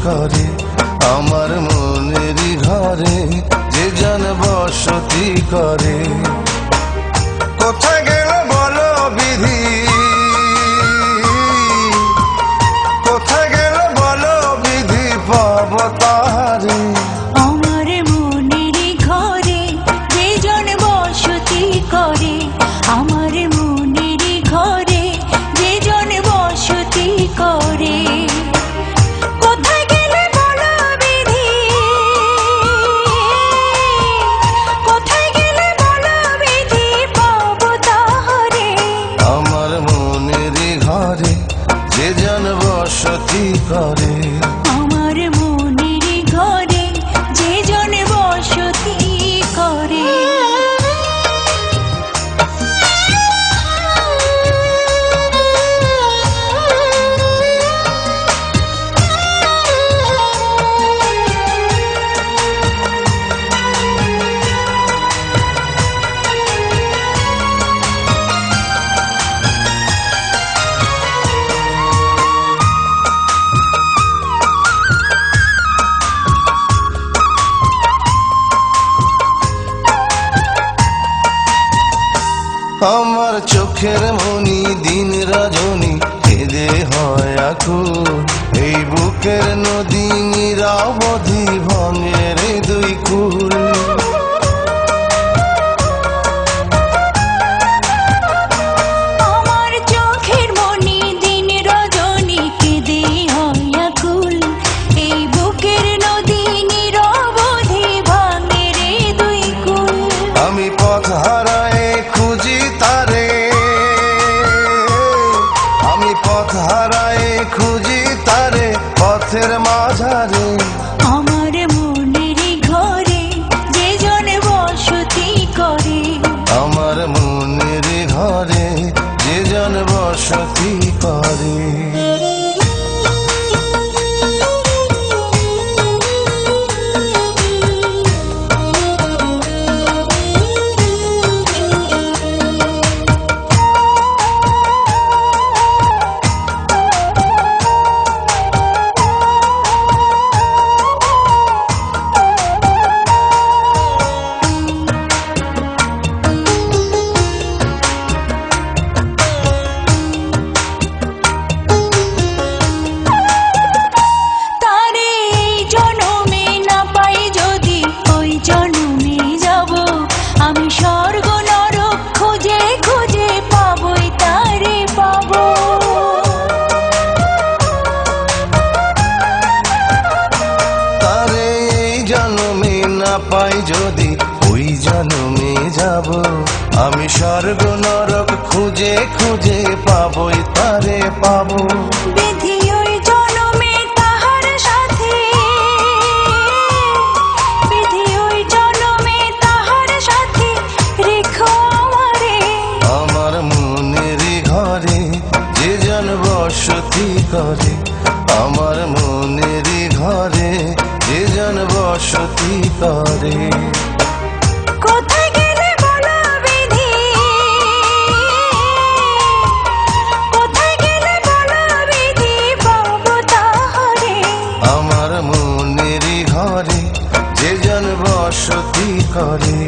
করে আমার মনেরই ঘরে যে জন বসতি করে। কোথায় গেল বলো বিধি, কোথায় গেল বলো বিধি পাব তাহারে। আমার মনেরই ঘরে যে জন বসতি করে, আমার মনেরই ঘরে যে জন বসতি করে। কোথায় গেলে বলো বিধি, কোথায় গেলে বলো বিধি পাব তাহারে। আমার মনেরই ঘরে যে জন বসতি করে, আমার মনেরই ঘরে যে জন বসতি করে। আমার চোখের মনি দিন রজনী কেঁদে হয় আকুল। এই বুকের নদী নিরাবধি ভাঙে রে দুই কুল। আমার চোখের মনি দিন রজনী কেঁদে হয় আকুল। এই বুকের নদী নিরবধি ভাঙে রে দুই কুল। আমি পথ হারায় খুঁজি তারে, আমি পথ হারায় খুঁজি তারে পথের মাঝারে। আমার মনেরই ঘরে যে জন বসতি করে, আমার মনের ঘরে যে জন বসতি করে। তারে এই জনমে না পাই যদি ওই জনমে যাব। আমি স্বর্গ নরক খুঁজে খুঁজে পাবই তারে পাবো। তারে এই জন্মে না পাই যদি ওই জন্মে যাব। আমি স্বর্গ নরক খুঁজে খুঁজে পাবই তারে পাবো। বিধি ওই জনমে তাহার সাথে, বিধি ওই জনমে তাহার সাথে রেখো আমারে। আমার মনের ঘরে যে জন বসতি করে, আমার মনের ঘরে যে জন বসতি করে। কোথায় গেলে বলো বিধি, কোথায় গেলে বলো বিধি পাব তাহারে। আমার মনের ঘরে যে জন বসতি করে।